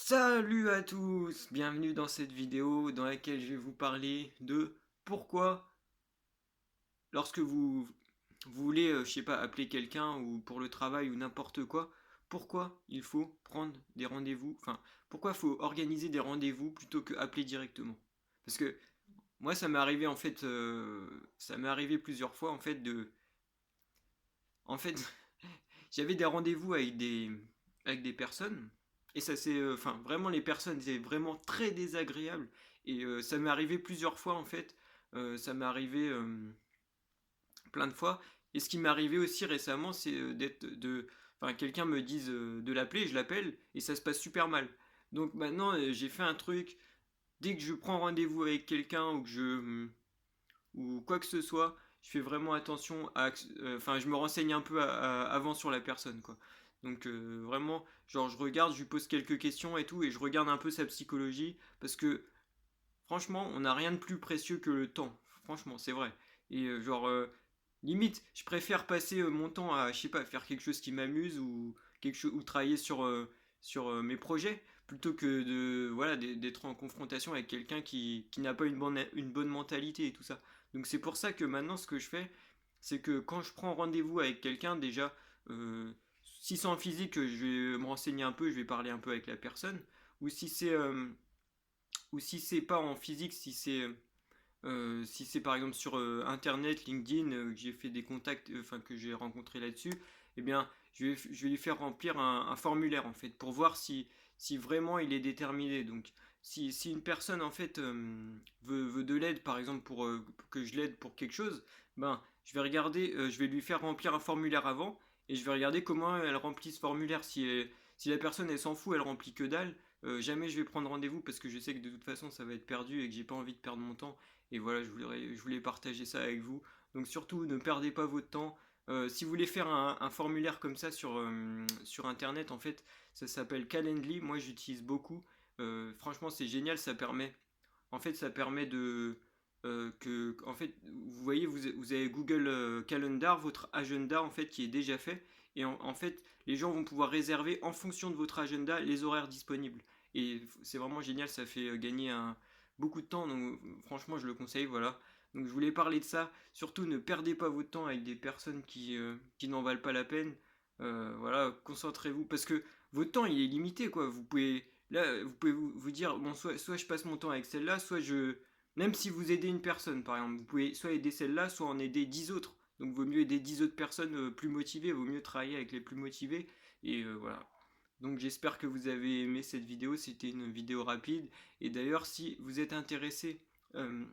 Salut à tous, bienvenue dans cette vidéo dans laquelle je vais vous parler de pourquoi lorsque vous voulez, je sais pas, appeler quelqu'un ou pour le travail ou n'importe quoi, pourquoi il faut prendre des rendez-vous, enfin, pourquoi il faut organiser des rendez-vous plutôt que appeler directement. Parce que moi ça m'est arrivé en fait, ça m'est arrivé plusieurs fois en fait en fait, j'avais des rendez-vous avec des personnes, et ça c'est, enfin, vraiment les personnes, c'est vraiment très désagréable, et ça m'est arrivé plusieurs fois en fait, ça m'est arrivé plein de fois, et ce qui m'est arrivé aussi récemment, c'est enfin, quelqu'un me dise de l'appeler, je l'appelle, et ça se passe super mal. Donc maintenant, j'ai fait un truc, dès que je prends rendez-vous avec quelqu'un ou quoi que ce soit, je fais vraiment attention à, enfin, je me renseigne un peu avant sur la personne, quoi. Donc vraiment, genre je regarde, je lui pose quelques questions et tout, et je regarde un peu sa psychologie, parce que franchement, on n'a rien de plus précieux que le temps. Franchement, c'est vrai. Et limite, je préfère passer mon temps à, je sais pas, faire quelque chose qui m'amuse ou quelque chose ou travailler sur mes projets plutôt que de voilà d'être en confrontation avec quelqu'un qui n'a pas une bonne mentalité et tout ça. Donc c'est pour ça que maintenant ce que je fais, c'est que quand je prends rendez-vous avec quelqu'un, déjà, si c'est en physique, je vais me renseigner un peu, je vais parler un peu avec la personne, ou si c'est pas en physique, si c'est par exemple sur internet, LinkedIn, que j'ai fait des contacts, enfin que j'ai rencontré là-dessus, eh bien je vais lui faire remplir un formulaire en fait pour voir si vraiment il est déterminé. Donc si une personne en fait veut de l'aide par exemple pour que je l'aide pour quelque chose, ben je vais regarder, je vais lui faire remplir un formulaire avant, et je vais regarder comment elle remplit ce formulaire. Si la personne elle s'en fout, elle remplit que dalle, jamais je vais prendre rendez-vous parce que je sais que de toute façon ça va être perdu et que j'ai pas envie de perdre mon temps. Et voilà, je voulais partager ça avec vous. Donc surtout, ne perdez pas votre temps. Si vous voulez faire un formulaire comme ça sur Internet, en fait, ça s'appelle Calendly. Moi, j'utilise beaucoup. Franchement, c'est génial. Ça permet en fait, vous voyez, vous avez Google Calendar, votre agenda, en fait, qui est déjà fait. Et en fait, les gens vont pouvoir réserver en fonction de votre agenda les horaires disponibles. Et c'est vraiment génial. Ça fait gagner beaucoup de temps. Donc, franchement, je le conseille. Voilà. Donc, je voulais parler de ça. Surtout, ne perdez pas votre temps avec des personnes qui n'en valent pas la peine. Voilà, concentrez-vous. Parce que votre temps, il est limité, quoi. Vous pouvez vous dire, bon, soit je passe mon temps avec celle-là, soit je. Même si vous aidez une personne, par exemple, vous pouvez soit aider celle-là, soit en aider 10 autres. Donc, vaut mieux aider 10 autres personnes plus motivées, vaut mieux travailler avec les plus motivés. Et voilà. Donc j'espère que vous avez aimé cette vidéo, c'était une vidéo rapide. Et d'ailleurs, si vous êtes intéressé, euh,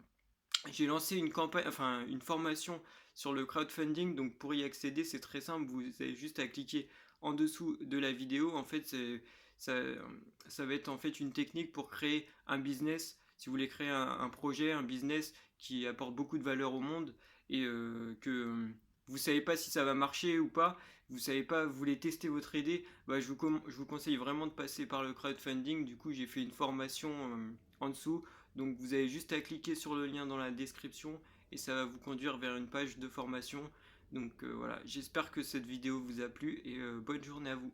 j'ai lancé une campagne, enfin une formation sur le crowdfunding. Donc pour y accéder, c'est très simple, vous avez juste à cliquer en dessous de la vidéo. En fait, ça, ça va être en fait une technique pour créer un business. Si vous voulez créer un projet, un business qui apporte beaucoup de valeur au monde, et que vous savez pas si ça va marcher ou pas, vous savez pas, vous voulez tester votre idée, bah, je vous conseille vraiment de passer par le crowdfunding. Du coup, j'ai fait une formation en dessous. Donc vous avez juste à cliquer sur le lien dans la description, et ça va vous conduire vers une page de formation. Donc voilà, j'espère que cette vidéo vous a plu, et bonne journée à vous.